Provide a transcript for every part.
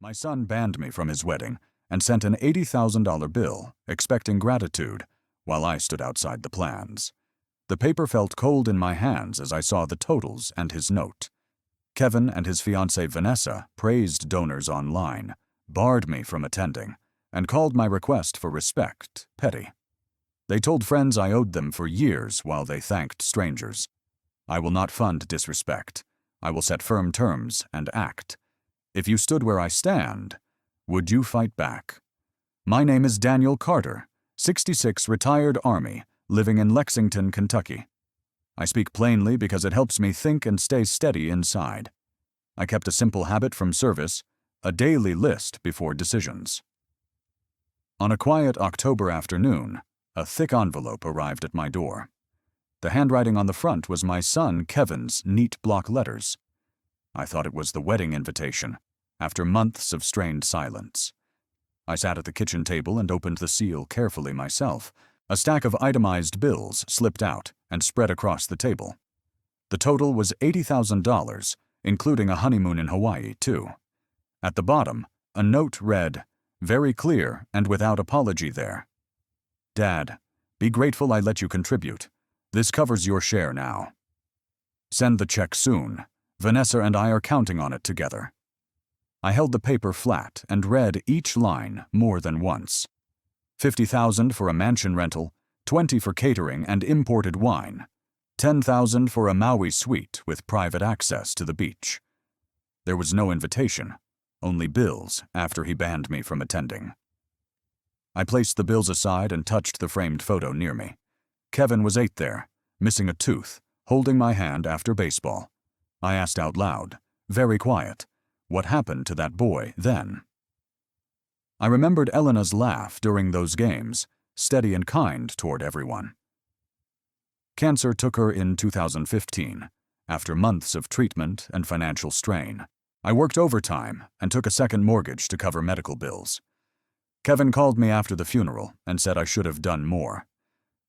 My son banned me from his wedding and sent an $80,000 bill, expecting gratitude, while I stood outside the plans. The paper felt cold in my hands as I saw the totals and his note. Kevin and his fiancée Vanessa praised donors online, barred me from attending, and called my request for respect petty. They told friends I owed them for years while they thanked strangers. I will not fund disrespect. I will set firm terms and act. If you stood where I stand, would you fight back? My name is Daniel Carter, 66, retired Army, living in Lexington, Kentucky. I speak plainly because it helps me think and stay steady inside. I kept a simple habit from service, a daily list before decisions. On a quiet October afternoon, a thick envelope arrived at my door. The handwriting on the front was my son Kevin's neat block letters. I thought it was the wedding invitation, after months of strained silence. I sat at the kitchen table and opened the seal carefully myself. A stack of itemized bills slipped out and spread across the table. The total was $80,000, including a honeymoon in Hawaii, too. At the bottom, a note read, very clear and without apology there. Dad, be grateful I let you contribute. This covers your share now. Send the check soon. Vanessa and I are counting on it together. I held the paper flat and read each line more than once. $50,000 for a mansion rental, $20,000 for catering and imported wine, $10,000 for a Maui suite with private access to the beach. There was no invitation, only bills after he banned me from attending. I placed the bills aside and touched the framed photo near me. Kevin was 8 there, missing a tooth, holding my hand after baseball. I asked out loud, very quiet, what happened to that boy then? I remembered Elena's laugh during those games, steady and kind toward everyone. Cancer took her in 2015, after months of treatment and financial strain. I worked overtime and took a second mortgage to cover medical bills. Kevin called me after the funeral and said I should have done more.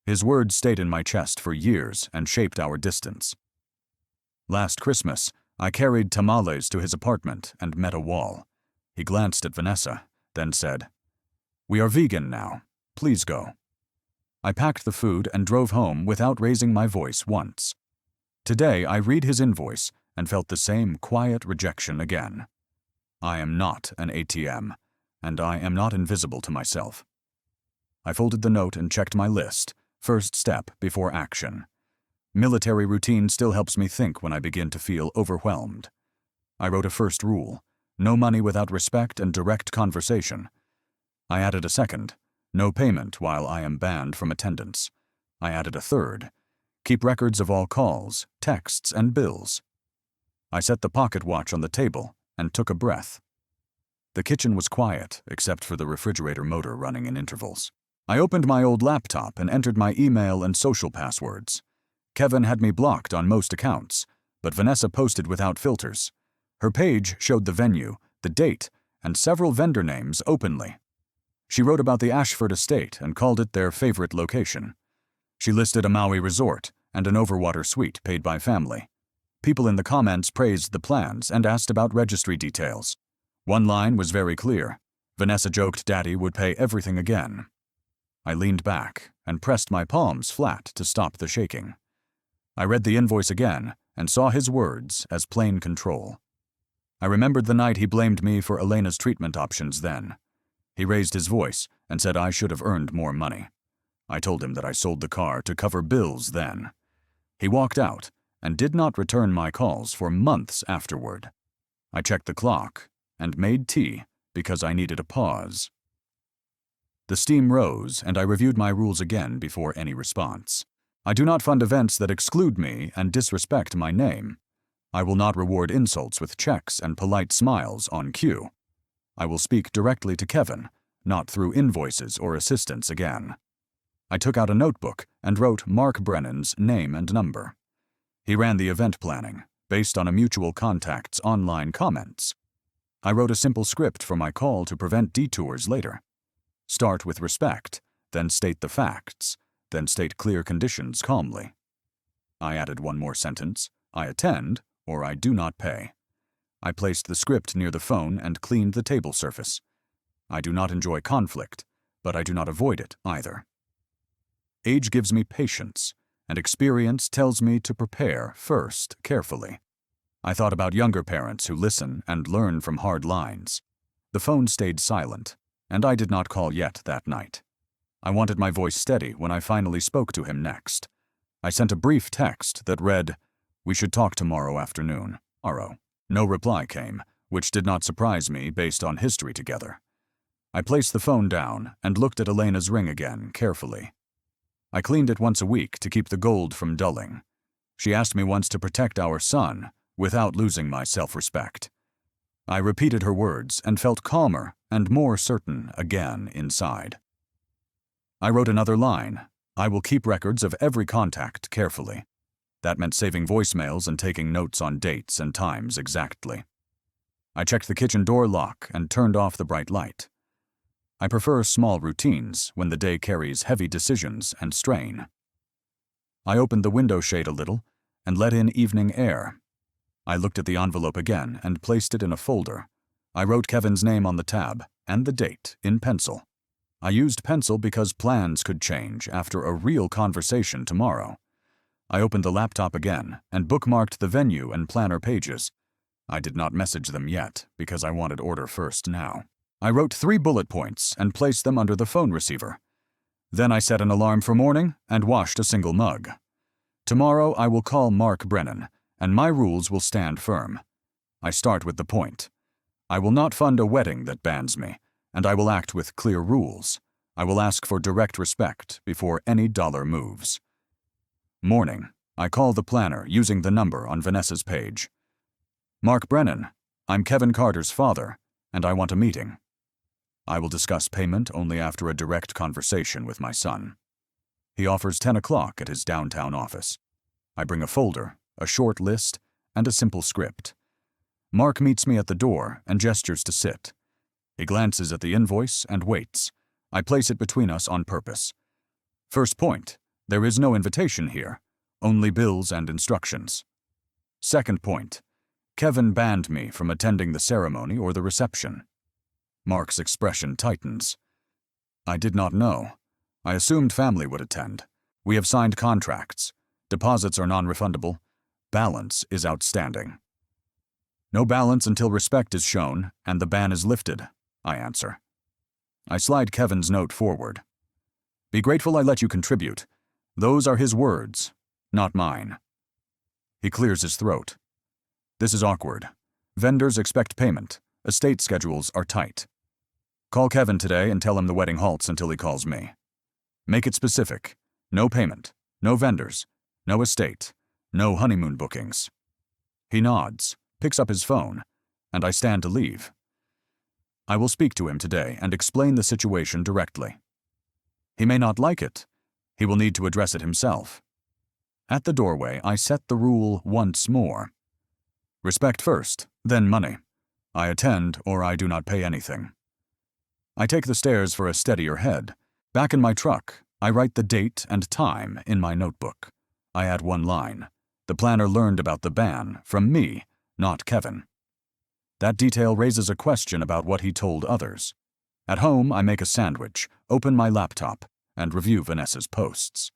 His words stayed in my chest for years and shaped our distance. Last Christmas, I carried tamales to his apartment and met a wall. He glanced at Vanessa, then said, "We are vegan now. Please go." I packed the food and drove home without raising my voice once. Today, I read his invoice and felt the same quiet rejection again. I am not an ATM, and I am not invisible to myself. I folded the note and checked my list, first step before action. Military routine still helps me think when I begin to feel overwhelmed. I wrote a first rule, no money without respect and direct conversation. I added a second, no payment while I am banned from attendance. I added a third, keep records of all calls, texts, and bills. I set the pocket watch on the table and took a breath. The kitchen was quiet, except for the refrigerator motor running in intervals. I opened my old laptop and entered my email and social passwords. Kevin had me blocked on most accounts, but Vanessa posted without filters. Her page showed the venue, the date, and several vendor names openly. She wrote about the Ashford estate and called it their favorite location. She listed a Maui resort and an overwater suite paid by family. People in the comments praised the plans and asked about registry details. One line was very clear. Vanessa joked Daddy would pay everything again. I leaned back and pressed my palms flat to stop the shaking. I read the invoice again and saw his words as plain control. I remembered the night he blamed me for Elena's treatment options then. He raised his voice and said I should have earned more money. I told him that I sold the car to cover bills then. He walked out and did not return my calls for months afterward. I checked the clock and made tea because I needed a pause. The steam rose and I reviewed my rules again before any response. I do not fund events that exclude me and disrespect my name. I will not reward insults with checks and polite smiles on cue. I will speak directly to Kevin, not through invoices or assistants again. I took out a notebook and wrote Mark Brennan's name and number. He ran the event planning, based on a mutual contact's online comments. I wrote a simple script for my call to prevent detours later. Start with respect, then state the facts, then state clear conditions calmly. I added one more sentence, I attend or I do not pay. I placed the script near the phone and cleaned the table surface. I do not enjoy conflict, but I do not avoid it either. Age gives me patience, and experience tells me to prepare first carefully. I thought about younger parents who listen and learn from hard lines. The phone stayed silent, and I did not call yet that night. I wanted my voice steady when I finally spoke to him next. I sent a brief text that read, "We should talk tomorrow afternoon." No reply came, which did not surprise me based on history together. I placed the phone down and looked at Elena's ring again carefully. I cleaned it once a week to keep the gold from dulling. She asked me once to protect our son without losing my self-respect. I repeated her words and felt calmer and more certain again inside. I wrote another line. I will keep records of every contact carefully. That meant saving voicemails and taking notes on dates and times exactly. I checked the kitchen door lock and turned off the bright light. I prefer small routines when the day carries heavy decisions and strain. I opened the window shade a little and let in evening air. I looked at the envelope again and placed it in a folder. I wrote Kevin's name on the tab and the date in pencil. I used pencil because plans could change after a real conversation tomorrow. I opened the laptop again and bookmarked the venue and planner pages. I did not message them yet because I wanted order first now. I wrote 3 bullet points and placed them under the phone receiver. Then I set an alarm for morning and washed a single mug. Tomorrow I will call Mark Brennan, and my rules will stand firm. I start with the point. I will not fund a wedding that bans me, and I will act with clear rules. I will ask for direct respect before any dollar moves. Morning. I call the planner using the number on Vanessa's page. Mark Brennan, I'm Kevin Carter's father, and I want a meeting. I will discuss payment only after a direct conversation with my son. He offers 10 o'clock at his downtown office. I bring a folder, a short list, and a simple script. Mark meets me at the door and gestures to sit. He glances at the invoice and waits. I place it between us on purpose. First point, there is no invitation here, only bills and instructions. Second point, Kevin banned me from attending the ceremony or the reception. Mark's expression tightens. I did not know. I assumed family would attend. We have signed contracts. Deposits are non-refundable. Balance is outstanding. No balance until respect is shown and the ban is lifted, I answer. I slide Kevin's note forward. Be grateful I let you contribute. Those are his words, not mine. He clears his throat. This is awkward. Vendors expect payment. Estate schedules are tight. Call Kevin today and tell him the wedding halts until he calls me. Make it specific. No payment. No vendors. No estate. No honeymoon bookings. He nods, picks up his phone, and I stand to leave. I will speak to him today and explain the situation directly. He may not like it. He will need to address it himself. At the doorway, I set the rule once more. Respect first, then money. I attend or I do not pay anything. I take the stairs for a steadier head. Back in my truck, I write the date and time in my notebook. I add one line. The planner learned about the ban from me, not Kevin. That detail raises a question about what he told others. At home, I make a sandwich, open my laptop, and review Vanessa's posts.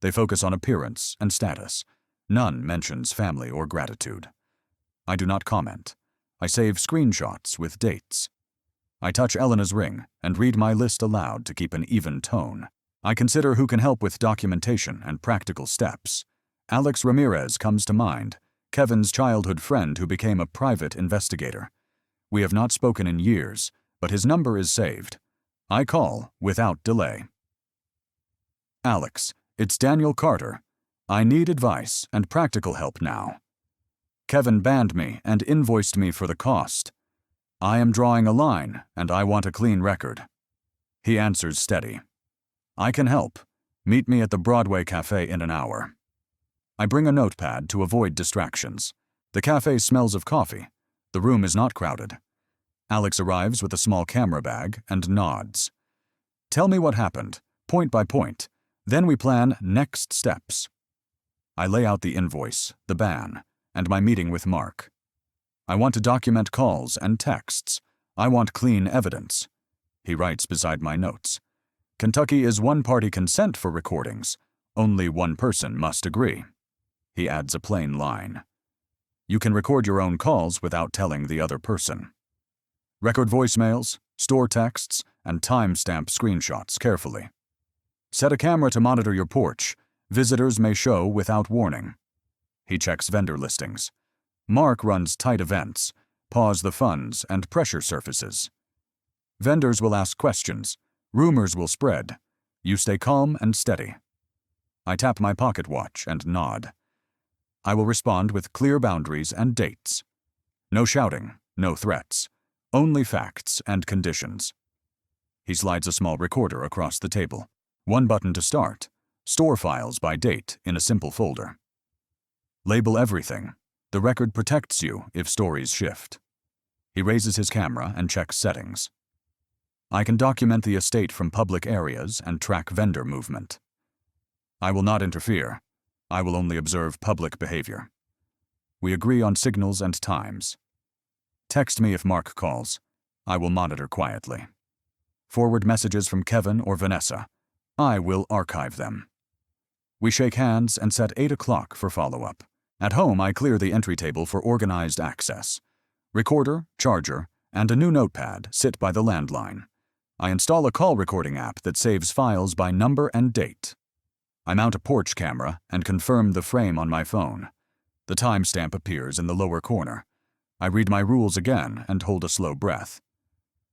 They focus on appearance and status. None mentions family or gratitude. I do not comment. I save screenshots with dates. I touch Elena's ring and read my list aloud to keep an even tone. I consider who can help with documentation and practical steps. Alex Ramirez comes to mind, Kevin's childhood friend who became a private investigator. We have not spoken in years, but his number is saved. I call without delay. Alex, it's Daniel Carter. I need advice and practical help now. Kevin banned me and invoiced me for the cost. I am drawing a line, and I want a clean record. He answers steady. I can help. Meet me at the Broadway Cafe in an hour. I bring a notepad to avoid distractions. The cafe smells of coffee. The room is not crowded. Alex arrives with a small camera bag and nods. Tell me what happened, point by point. Then we plan next steps. I lay out the invoice, the ban, and my meeting with Mark. I want to document calls and texts. I want clean evidence. He writes beside my notes. Kentucky is one-party consent for recordings. Only one person must agree. He adds a plain line. You can record your own calls without telling the other person. Record voicemails, store texts, and timestamp screenshots carefully. Set a camera to monitor your porch. Visitors may show without warning. He checks vendor listings. Mark runs tight events, pause the funds, and pressure surfaces. Vendors will ask questions. Rumors will spread. You stay calm and steady. I tap my pocket watch and nod. I will respond with clear boundaries and dates. No shouting, no threats. Only facts and conditions. He slides a small recorder across the table. One button to start. Store files by date in a simple folder. Label everything. The record protects you if stories shift. He raises his camera and checks settings. I can document the estate from public areas and track vendor movement. I will not interfere. I will only observe public behavior. We agree on signals and times. Text me if Mark calls. I will monitor quietly. Forward messages from Kevin or Vanessa. I will archive them. We shake hands and set 8 o'clock for follow-up. At home, I clear the entry table for organized access. Recorder, charger, and a new notepad sit by the landline. I install a call recording app that saves files by number and date. I mount a porch camera and confirm the frame on my phone. The timestamp appears in the lower corner. I read my rules again and hold a slow breath.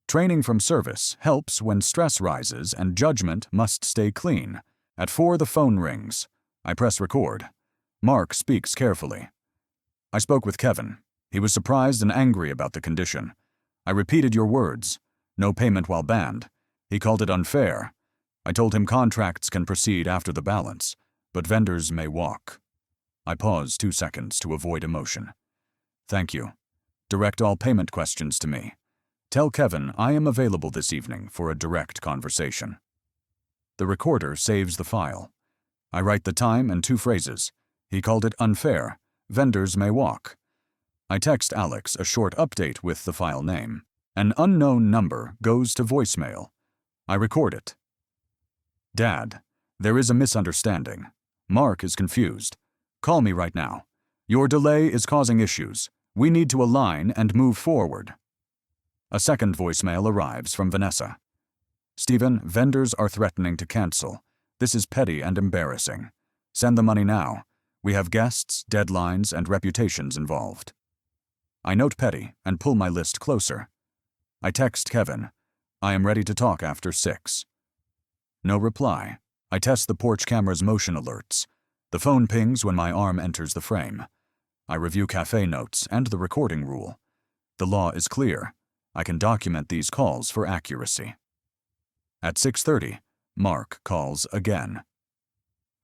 Training from service helps when stress rises and judgment must stay clean. At 4, the phone rings. I press record. Mark speaks carefully. I spoke with Kevin. He was surprised and angry about the condition. I repeated your words. No payment while banned. He called it unfair. I told him contracts can proceed after the balance, but vendors may walk. I pause 2 seconds to avoid emotion. Thank you. Direct all payment questions to me. Tell Kevin I am available this evening for a direct conversation. The recorder saves the file. I write the time and 2 phrases. He called it unfair. Vendors may walk. I text Alex a short update with the file name. An unknown number goes to voicemail. I record it. Dad, there is a misunderstanding. Mark is confused. Call me right now. Your delay is causing issues. We need to align and move forward. A second voicemail arrives from Vanessa. Stephen, vendors are threatening to cancel. This is petty and embarrassing. Send the money now. We have guests, deadlines, and reputations involved. I note petty and pull my list closer. I text Kevin. I am ready to talk after 6. No reply. I test the porch camera's motion alerts. The phone pings when my arm enters the frame. I review cafe notes and the recording rule. The law is clear. I can document these calls for accuracy. At 6:30, Mark calls again.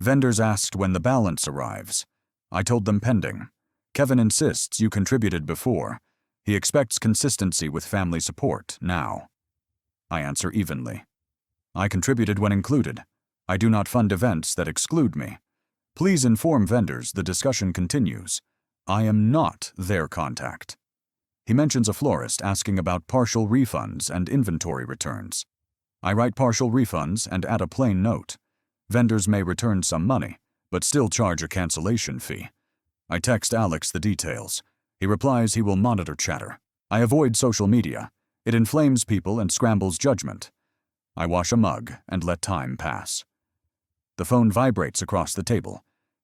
Vendors asked when the balance arrives. I told them pending. Kevin insists you contributed before. He expects consistency with family support now. I answer evenly. I contributed when included. I do not fund events that exclude me. Please inform vendors the discussion continues. I am not their contact. He mentions a florist asking about partial refunds and inventory returns. I write partial refunds and add a plain note. Vendors may return some money, but still charge a cancellation fee. I text Alex the details. He replies he will monitor chatter. I avoid social media. It inflames people and scrambles judgment. I wash a mug and let time pass. The phone vibrates across the table.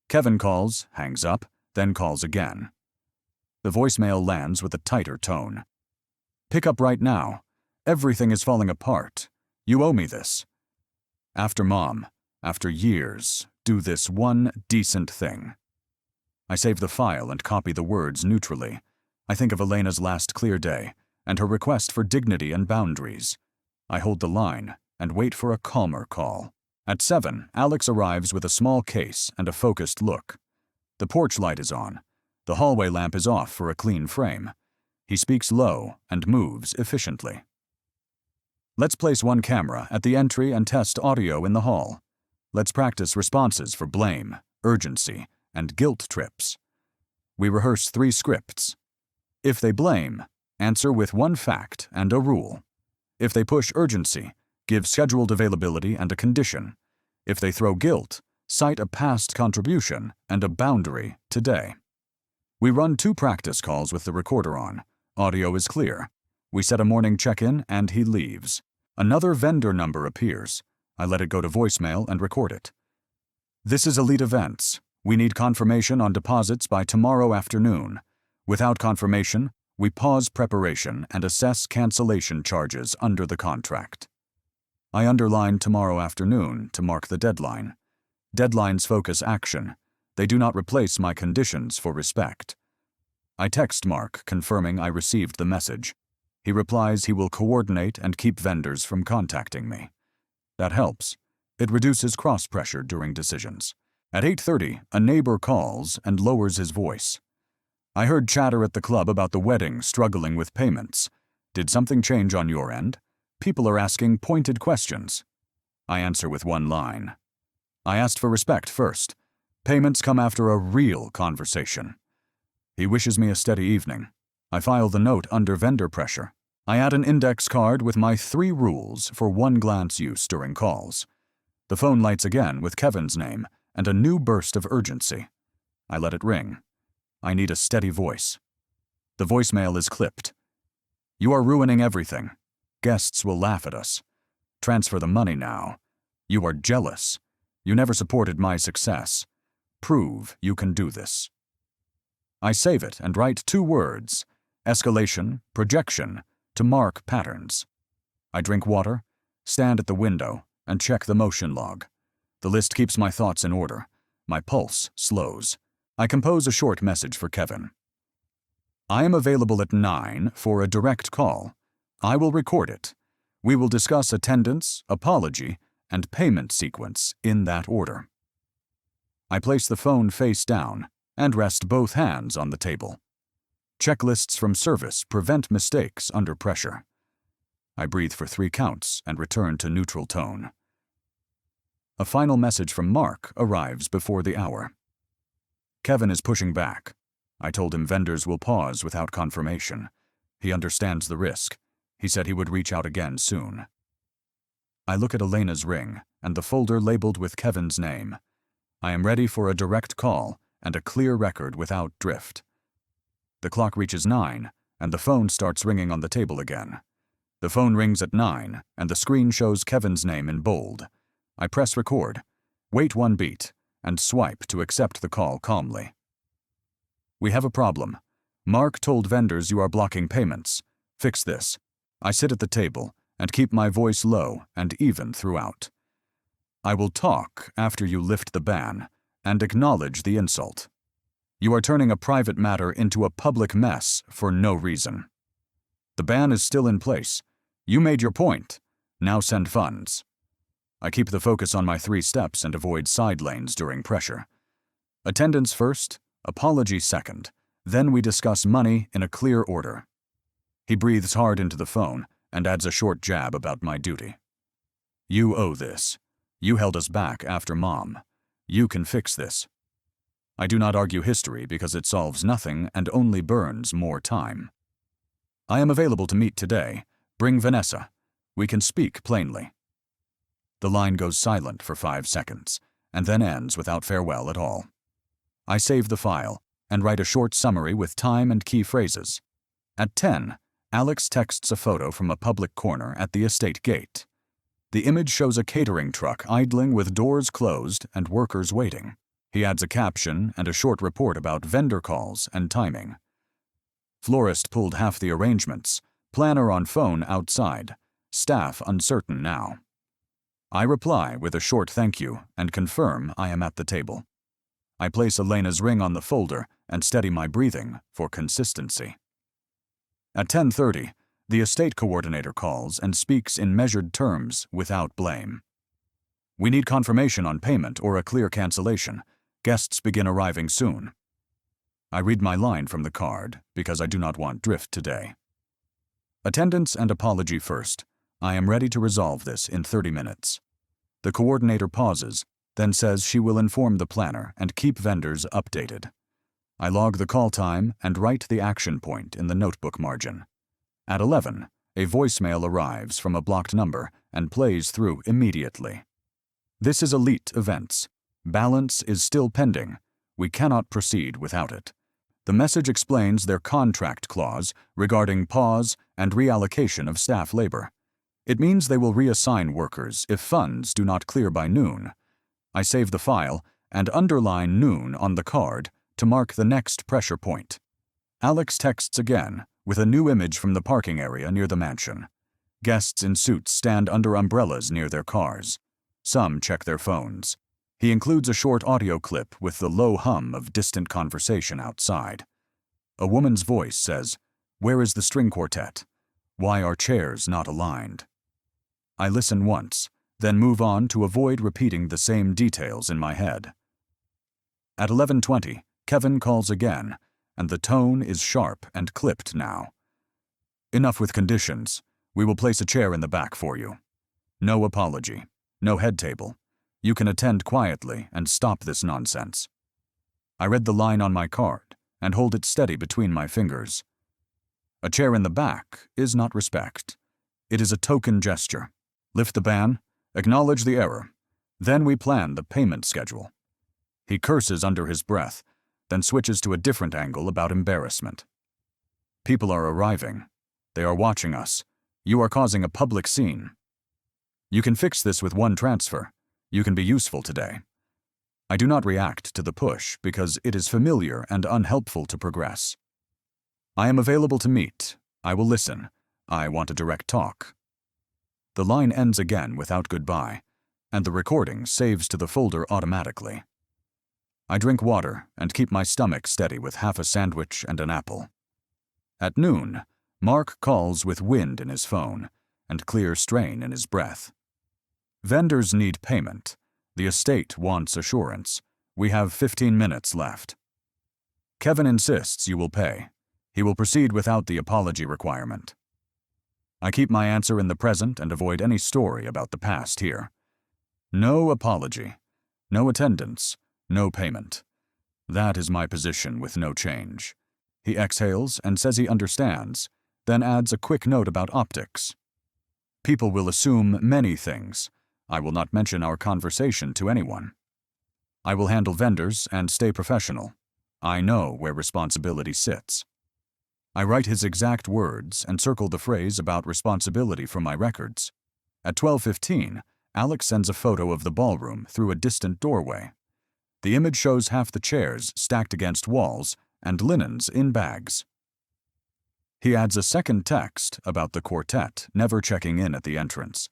Kevin calls, hangs up, then calls again. The voicemail lands with a tighter tone. Pick up right now. Everything is falling apart. You owe me this. After Mom, after years, do this one decent thing. I save the file and copy the words neutrally. I think of Elena's last clear day and her request for dignity and boundaries. I hold the line and wait for a calmer call. At 7, Alex arrives with a small case and a focused look. The porch light is on. The hallway lamp is off for a clean frame. He speaks low and moves efficiently. Let's place one camera at the entry and test audio in the hall. Let's practice responses for blame, urgency, and guilt trips. We rehearse 3 scripts. If they blame, answer with one fact and a rule. If they push urgency, give scheduled availability and a condition. If they throw guilt, cite a past contribution and a boundary today. We run 2 practice calls with the recorder on. Audio is clear. We set a morning check-in and he leaves. Another vendor number appears. I let it go to voicemail and record it. This is Elite Events. We need confirmation on deposits by tomorrow afternoon. Without confirmation, we pause preparation and assess cancellation charges under the contract. I underline tomorrow afternoon to mark the deadline. Deadlines focus action. They do not replace my conditions for respect. I text Mark confirming I received the message. He replies he will coordinate and keep vendors from contacting me. That helps. It reduces cross-pressure during decisions. At 8:30, a neighbor calls and lowers his voice. I heard chatter at the club about the wedding struggling with payments. Did something change on your end? People are asking pointed questions. I answer with one line. I asked for respect first. Payments come after a real conversation. He wishes me a steady evening. I file the note under vendor pressure. I add an index card with my 3 rules for one-glance use during calls. The phone lights again with Kevin's name and a new burst of urgency. I let it ring. I need a steady voice. The voicemail is clipped. You are ruining everything. Guests will laugh at us. Transfer the money now. You are jealous. You never supported my success. Prove you can do this. I save it and write 2 words, escalation, projection, to mark patterns. I drink water, stand at the window, and check the motion log. The list keeps my thoughts in order. My pulse slows. I compose a short message for Kevin. I am available at 9 for a direct call. I will record it. We will discuss attendance, apology, and payment sequence in that order. I place the phone face down and rest both hands on the table. Checklists from service prevent mistakes under pressure. I breathe for 3 counts and return to neutral tone. A final message from Mark arrives before the hour. Kevin is pushing back. I told him vendors will pause without confirmation. He understands the risk. He said he would reach out again soon. I look at Elena's ring and the folder labeled with Kevin's name. I am ready for a direct call and a clear record without drift. The clock reaches 9, and the phone starts ringing on the table again. The phone rings at 9, and the screen shows Kevin's name in bold. I press record, wait 1 beat, and swipe to accept the call calmly. We have a problem. Mark told vendors you are blocking payments. Fix this. I sit at the table and keep my voice low and even throughout. I will talk after you lift the ban and acknowledge the insult. You are turning a private matter into a public mess for no reason. The ban is still in place. You made your point. Now send funds. I keep the focus on my 3 steps and avoid side lanes during pressure. Attendance first, apology second. Then we discuss money in a clear order. He breathes hard into the phone and adds a short jab about my duty. You owe this. You held us back after Mom. You can fix this. I do not argue history because it solves nothing and only burns more time. I am available to meet today. Bring Vanessa. We can speak plainly. The line goes silent for 5 seconds and then ends without farewell at all. I save the file and write a short summary with time and key phrases. At 10, Alex texts a photo from a public corner at the estate gate. The image shows a catering truck idling with doors closed and workers waiting. He adds a caption and a short report about vendor calls and timing. Florist pulled half the arrangements. Planner on phone outside. Staff uncertain now. I reply with a short thank you and confirm I am at the table. I place Elena's ring on the folder and steady my breathing for consistency. At 10:30, the estate coordinator calls and speaks in measured terms without blame. We need confirmation on payment or a clear cancellation. Guests begin arriving soon. I read my line from the card because I do not want drift today. Attendance and apology first. I am ready to resolve this in 30 minutes. The coordinator pauses, then says she will inform the planner and keep vendors updated. I log the call time and write the action point in the notebook margin. At 11, a voicemail arrives from a blocked number and plays through immediately. This is Elite Events. Balance is still pending. We cannot proceed without it. The message explains their contract clause regarding pause and reallocation of staff labor. It means they will reassign workers if funds do not clear by noon. I save the file and underline noon on the card to mark the next pressure point. Alex texts again with a new image from the parking area near the mansion. Guests in suits stand under umbrellas near their cars. Some check their phones. He includes a short audio clip with the low hum of distant conversation outside. A woman's voice says, "Where is the string quartet? Why are chairs not aligned?" I listen once, then move on to avoid repeating the same details in my head. At 11:20, Kevin calls again, and the tone is sharp and clipped now. "Enough with conditions. We will place a chair in the back for you. No apology. No head table. You can attend quietly and stop this nonsense." I read the line on my card and hold it steady between my fingers. A chair in the back is not respect. It is a token gesture. Lift the ban, acknowledge the error. Then we plan the payment schedule. He curses under his breath, then switches to a different angle about embarrassment. "People are arriving. They are watching us. You are causing a public scene. You can fix this with one transfer. You can be useful today." I do not react to the push because it is familiar and unhelpful to progress. "I am available to meet. I will listen. I want a direct talk." The line ends again without goodbye, and the recording saves to the folder automatically. I drink water and keep my stomach steady with half a sandwich and an apple. At noon, Mark calls with wind in his phone and clear strain in his breath. "Vendors need payment. The estate wants assurance. We have 15 minutes left." Kevin insists you will pay. He will proceed without the apology requirement. I keep my answer in the present and avoid any story about the past here. No apology. No attendance. No payment. That is my position with no change. He exhales and says he understands, then adds a quick note about optics. "People will assume many things. I will not mention our conversation to anyone. I will handle vendors and stay professional. I know where responsibility sits." I write his exact words and circle the phrase about responsibility from my records. At 12:15, Alex sends a photo of the ballroom through a distant doorway. The image shows half the chairs stacked against walls and linens in bags. He adds a second text about the quartet never checking in at the entrance.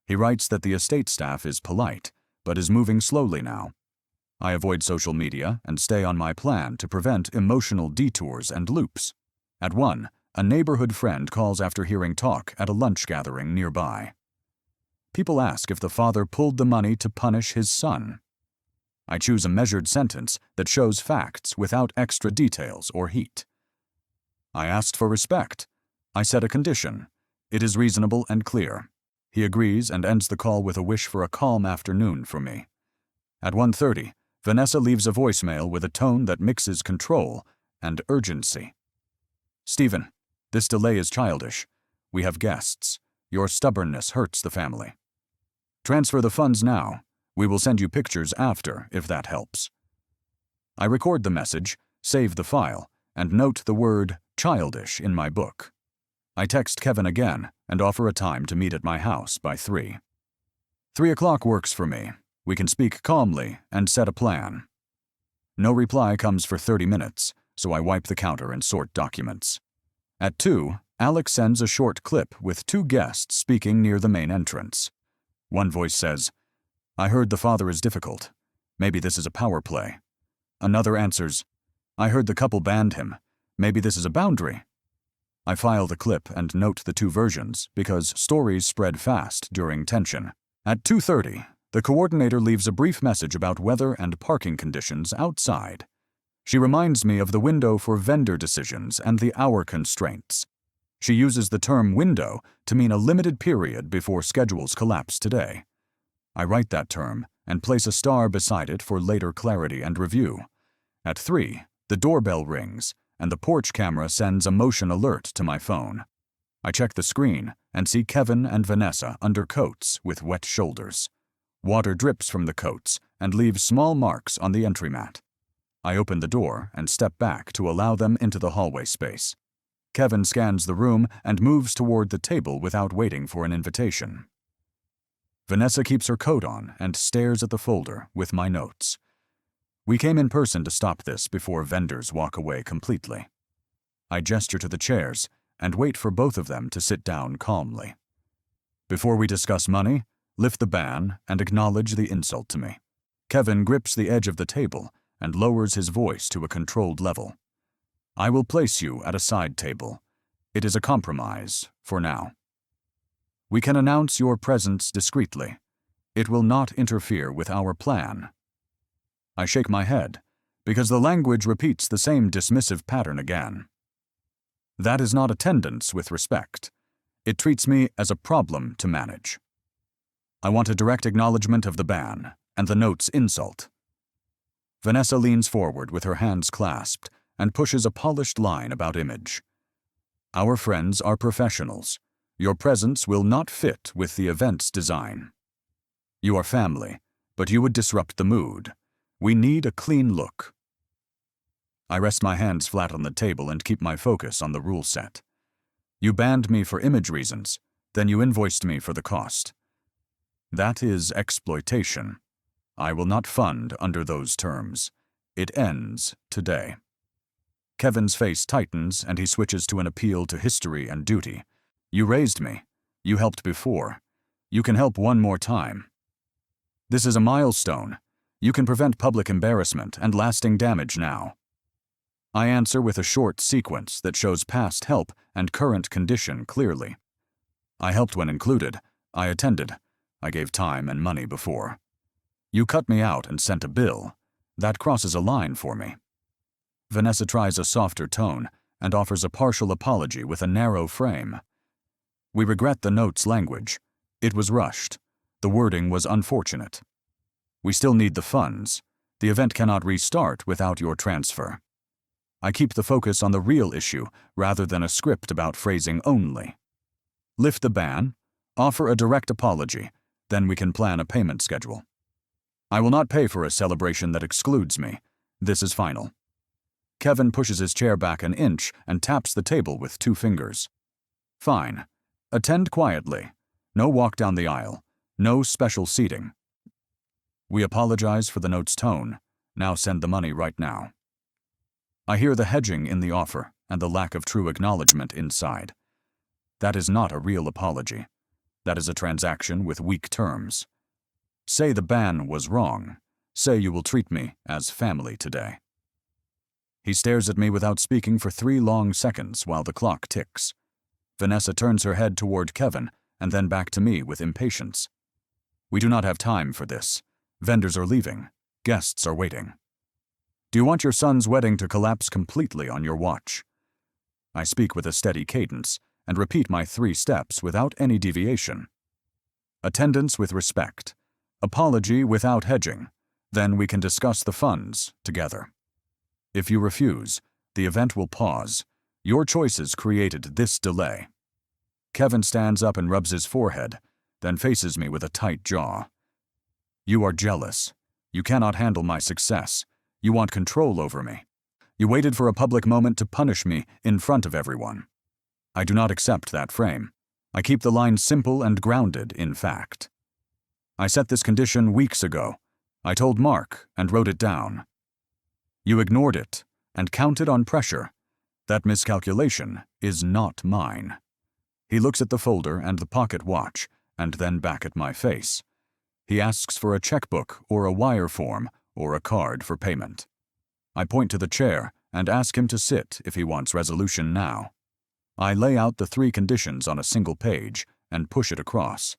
He writes that the estate staff is polite, but is moving slowly now. I avoid social media and stay on my plan to prevent emotional detours and loops. At 1, a neighborhood friend calls after hearing talk at a lunch gathering nearby. People ask if the father pulled the money to punish his son. I choose a measured sentence that shows facts without extra details or heat. I asked for respect. I set a condition. It is reasonable and clear. He agrees and ends the call with a wish for a calm afternoon for me. At 1:30, Vanessa leaves a voicemail with a tone that mixes control and urgency. "Stephen, this delay is childish. We have guests. Your stubbornness hurts the family. Transfer the funds now. We will send you pictures after, if that helps." I record the message, save the file, and note the word childish in my book. I text Kevin again and offer a time to meet at my house by 3. 3 o'clock works for me. We can speak calmly and set a plan. No reply comes for 30 minutes, so I wipe the counter and sort documents. At 2, Alex sends a short clip with 2 guests speaking near the main entrance. One voice says, "I heard the father is difficult. Maybe this is a power play." Another answers, "I heard the couple banned him. Maybe this is a boundary." I file the clip and note the 2 versions because stories spread fast during tension. At 2:30, the coordinator leaves a brief message about weather and parking conditions outside. She reminds me of the window for vendor decisions and the hour constraints. She uses the term window to mean a limited period before schedules collapse today. I write that term and place a star beside it for later clarity and review. At 3, The doorbell rings, and the porch camera sends a motion alert to my phone. I check the screen and see Kevin and Vanessa under coats with wet shoulders. Water drips from the coats and leaves small marks on the entry mat. I open the door and step back to allow them into the hallway space. Kevin scans the room and moves toward the table without waiting for an invitation. Vanessa keeps her coat on and stares at the folder with my notes. We came in person to stop this before vendors walk away completely. I gesture to the chairs and wait for both of them to sit down calmly. Before we discuss money, lift the ban and acknowledge the insult to me. Kevin grips the edge of the table and lowers his voice to a controlled level. I will place you at a side table. It is a compromise, for now. We can announce your presence discreetly. It will not interfere with our plan. I shake my head, because the language repeats the same dismissive pattern again. That is not attendance with respect. It treats me as a problem to manage. I want a direct acknowledgement of the ban and the note's insult. Vanessa leans forward with her hands clasped and pushes a polished line about image. Our friends are professionals. Your presence will not fit with the event's design. You are family, but you would disrupt the mood. We need a clean look. I rest my hands flat on the table and keep my focus on the rule set. You banned me for image reasons, then you invoiced me for the cost. That is exploitation. I will not fund under those terms. It ends today. Kevin's face tightens and he switches to an appeal to history and duty. You raised me. You helped before. You can help one more time. This is a milestone. You can prevent public embarrassment and lasting damage now. I answer with a short sequence that shows past help and current condition clearly. I helped when included. I attended. I gave time and money before. You cut me out and sent a bill. That crosses a line for me. Vanessa tries a softer tone and offers a partial apology with a narrow frame. We regret the note's language. It was rushed. The wording was unfortunate. We still need the funds. The event cannot restart without your transfer. I keep the focus on the real issue rather than a script about phrasing only. Lift the ban, offer a direct apology, then we can plan a payment schedule. I will not pay for a celebration that excludes me. This is final. Kevin pushes his chair back an inch and taps the table with 2 fingers. Fine. Attend quietly. No walk down the aisle. No special seating. We apologize for the note's tone. Now send the money right now. I hear the hedging in the offer and the lack of true acknowledgement inside. That is not a real apology. That is a transaction with weak terms. Say the ban was wrong. Say you will treat me as family today. He stares at me without speaking for 3 long seconds while the clock ticks. Vanessa turns her head toward Kevin and then back to me with impatience. We do not have time for this. Vendors are leaving. Guests are waiting. Do you want your son's wedding to collapse completely on your watch? I speak with a steady cadence and repeat my 3 steps without any deviation. Attendance with respect. Apology without hedging. Then we can discuss the funds together. If you refuse, the event will pause. Your choices created this delay. Kevin stands up and rubs his forehead, then faces me with a tight jaw. You are jealous. You cannot handle my success. You want control over me. You waited for a public moment to punish me in front of everyone. I do not accept that frame. I keep the line simple and grounded in fact. I set this condition weeks ago. I told Mark and wrote it down. You ignored it and counted on pressure. That miscalculation is not mine. He looks at the folder and the pocket watch, and then back at my face. He asks for a checkbook or a wire form or a card for payment. I point to the chair and ask him to sit if he wants resolution now. I lay out the 3 conditions on a single page and push it across.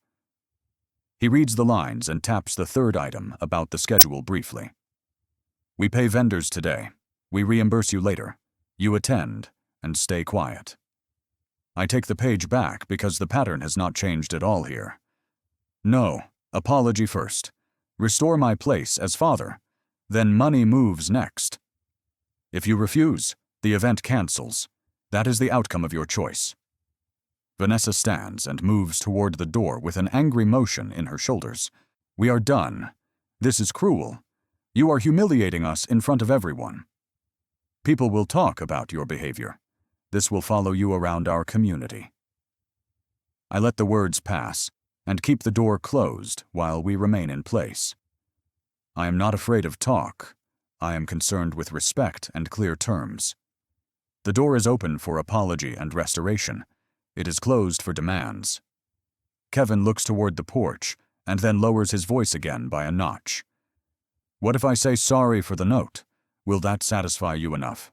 He reads the lines and taps the 3rd item about the schedule briefly. We pay vendors today. We reimburse you later. You attend and stay quiet. I take the page back because the pattern has not changed at all here. No, apology first. Restore my place as father. Then money moves next. If you refuse, the event cancels. That is the outcome of your choice. Vanessa stands and moves toward the door with an angry motion in her shoulders. We are done. This is cruel. You are humiliating us in front of everyone. People will talk about your behavior. This will follow you around our community. I let the words pass and keep the door closed while we remain in place. I am not afraid of talk. I am concerned with respect and clear terms. The door is open for apology and restoration. It is closed for demands. Kevin looks toward the porch and then lowers his voice again by a notch. What if I say sorry for the note? Will that satisfy you enough?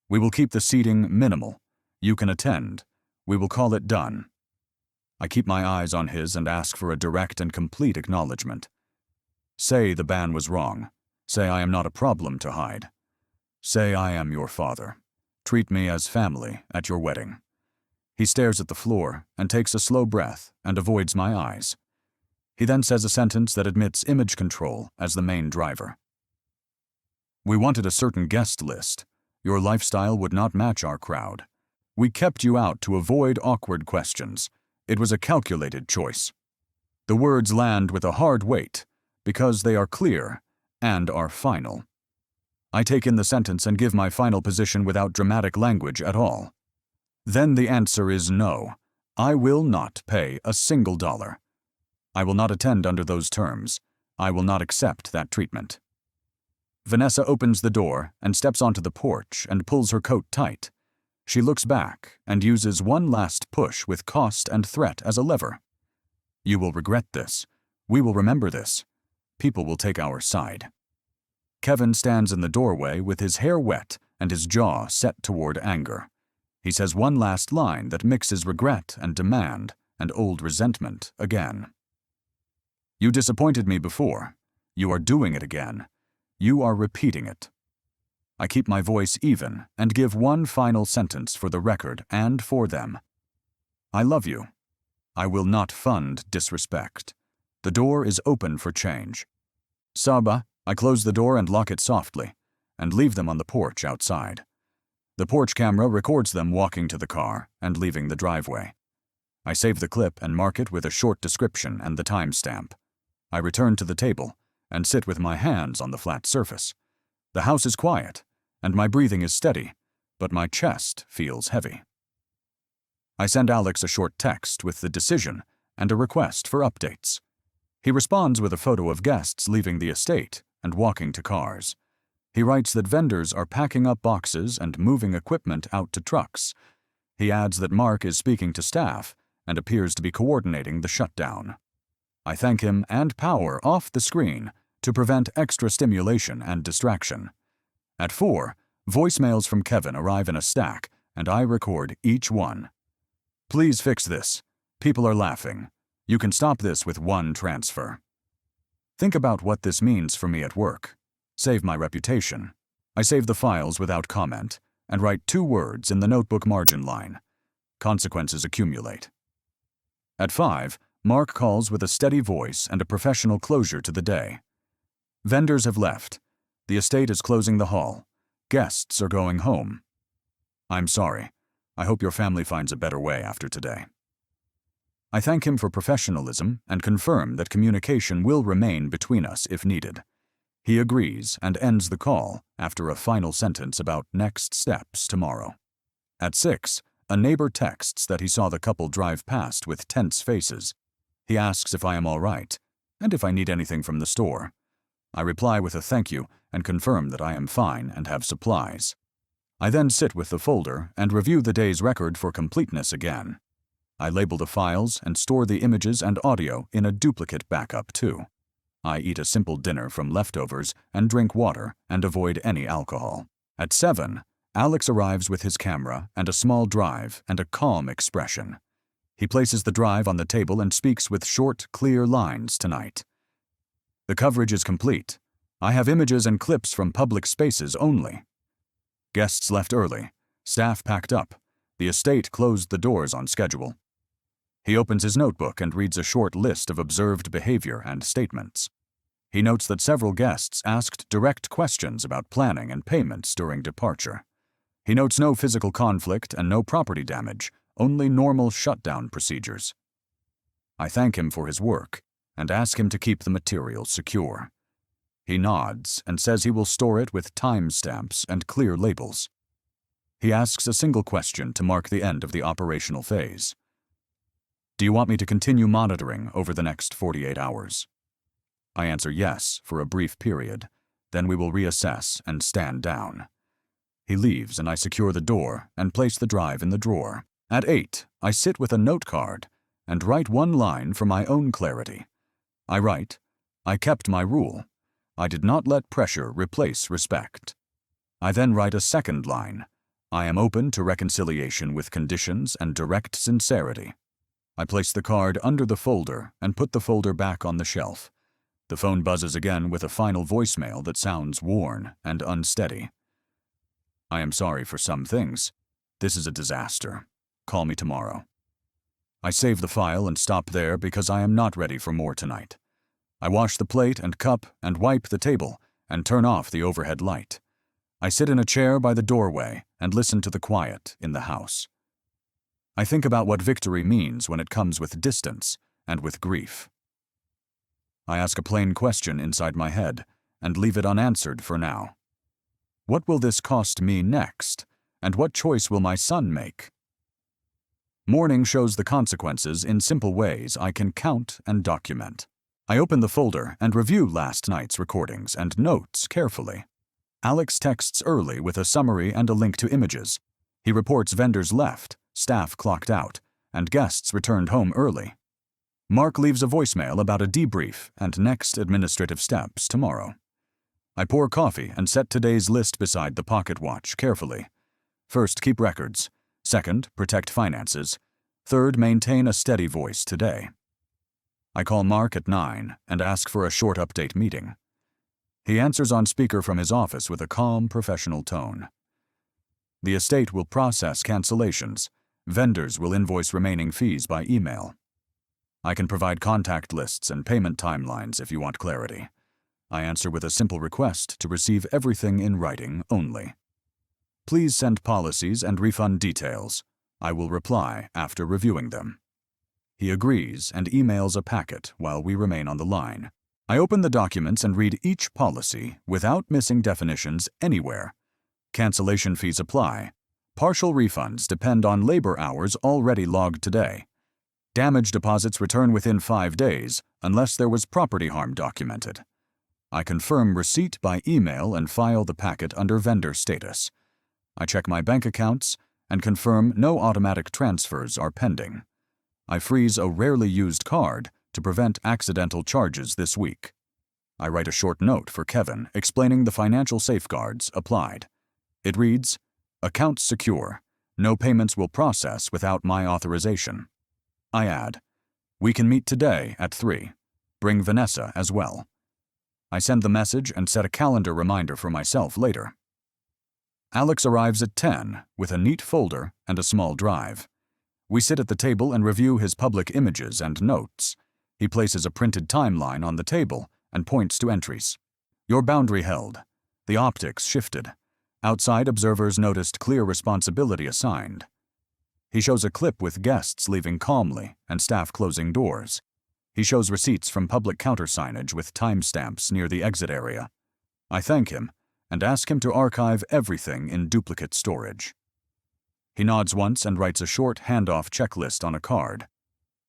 We will keep the seating minimal. You can attend. We will call it done. I keep my eyes on his and ask for a direct and complete acknowledgement. Say the ban was wrong. Say I am not a problem to hide. Say I am your father. Treat me as family at your wedding. He stares at the floor and takes a slow breath and avoids my eyes. He then says a sentence that admits image control as the main driver. We wanted a certain guest list. Your lifestyle would not match our crowd. We kept you out to avoid awkward questions. It was a calculated choice. The words land with a hard weight because they are clear and are final. I take in the sentence and give my final position without dramatic language at all. Then the answer is no. I will not pay a single dollar. I will not attend under those terms. I will not accept that treatment. Vanessa opens the door and steps onto the porch and pulls her coat tight. She looks back and uses one last push with cost and threat as a lever. You will regret this. We will remember this. People will take our side. Kevin stands in the doorway with his hair wet and his jaw set toward anger. He says one last line that mixes regret and demand and old resentment again. You disappointed me before. You are doing it again. You are repeating it. I keep my voice even and give one final sentence for the record and for them. I love you. I will not fund disrespect. The door is open for change. Saba, I close the door and lock it softly, and leave them on the porch outside. The porch camera records them walking to the car and leaving the driveway. I save the clip and mark it with a short description and the timestamp. I return to the table and sit with my hands on the flat surface. The house is quiet, and my breathing is steady, but my chest feels heavy. I send Alex a short text with the decision and a request for updates. He responds with a photo of guests leaving the estate and walking to cars. He writes that vendors are packing up boxes and moving equipment out to trucks. He adds that Mark is speaking to staff and appears to be coordinating the shutdown. I thank him and power off the screen to prevent extra stimulation and distraction. At 4, voicemails from Kevin arrive in a stack, and I record each one. Please fix this. People are laughing. You can stop this with one transfer. Think about what this means for me at work. Save my reputation. I save the files without comment and write 2 words in the notebook margin line. Consequences accumulate. At 5, Mark calls with a steady voice and a professional closure to the day. Vendors have left. The estate is closing the hall. Guests are going home. I'm sorry. I hope your family finds a better way after today. I thank him for professionalism and confirm that communication will remain between us if needed. He agrees and ends the call after a final sentence about next steps tomorrow. At 6, a neighbor texts that he saw the couple drive past with tense faces. He asks if I am all right and if I need anything from the store. I reply with a thank you and confirm that I am fine and have supplies. I then sit with the folder and review the day's record for completeness again. I label the files and store the images and audio in a duplicate backup too. I eat a simple dinner from leftovers and drink water and avoid any alcohol. At 7, Alex arrives with his camera and a small drive and a calm expression. He places the drive on the table and speaks with short, clear lines tonight. The coverage is complete. I have images and clips from public spaces only. Guests left early. Staff packed up. The estate closed the doors on schedule. He opens his notebook and reads a short list of observed behavior and statements. He notes that several guests asked direct questions about planning and payments during departure. He notes no physical conflict and no property damage, only normal shutdown procedures. I thank him for his work and ask him to keep the material secure. He nods and says he will store it with timestamps and clear labels. He asks a single question to mark the end of the operational phase. Do you want me to continue monitoring over the next 48 hours? I answer yes for a brief period, then we will reassess and stand down. He leaves and I secure the door and place the drive in the drawer. At 8, I sit with a note card and write one line for my own clarity. I write, I kept my rule. I did not let pressure replace respect. I then write a second line. I am open to reconciliation with conditions and direct sincerity. I place the card under the folder and put the folder back on the shelf. The phone buzzes again with a final voicemail that sounds worn and unsteady. I am sorry for some things. This is a disaster. Call me tomorrow. I save the file and stop there because I am not ready for more tonight. I wash the plate and cup and wipe the table and turn off the overhead light. I sit in a chair by the doorway and listen to the quiet in the house. I think about what victory means when it comes with distance and with grief. I ask a plain question inside my head and leave it unanswered for now. What will this cost me next, and what choice will my son make? Morning shows the consequences in simple ways I can count and document. I open the folder and review last night's recordings and notes carefully. Alex texts early with a summary and a link to images. He reports vendors left, staff clocked out, and guests returned home early. Mark leaves a voicemail about a debrief and next administrative steps tomorrow. I pour coffee and set today's list beside the pocket watch carefully. First, keep records. Second, protect finances. Third, maintain a steady voice today. I call Mark at 9 and ask for a short update meeting. He answers on speaker from his office with a calm, professional tone. The estate will process cancellations. Vendors will invoice remaining fees by email. I can provide contact lists and payment timelines if you want clarity. I answer with a simple request to receive everything in writing only. Please send policies and refund details. I will reply after reviewing them. He agrees and emails a packet while we remain on the line. I open the documents and read each policy without missing definitions anywhere. Cancellation fees apply. Partial refunds depend on labor hours already logged today. Damage deposits return within 5 days unless there was property harm documented. I confirm receipt by email and file the packet under vendor status. I check my bank accounts and confirm no automatic transfers are pending. I freeze a rarely used card to prevent accidental charges this week. I write a short note for Kevin explaining the financial safeguards applied. It reads, "Accounts secure. No payments will process without my authorization." I add, "We can meet today at 3. Bring Vanessa as well." I send the message and set a calendar reminder for myself later. Alex arrives at 10 with a neat folder and a small drive. We sit at the table and review his public images and notes. He places a printed timeline on the table and points to entries. Your boundary held. The optics shifted. Outside observers noticed clear responsibility assigned. He shows a clip with guests leaving calmly and staff closing doors. He shows receipts from public counter signage with timestamps near the exit area. I thank him and ask him to archive everything in duplicate storage. He nods once and writes a short handoff checklist on a card.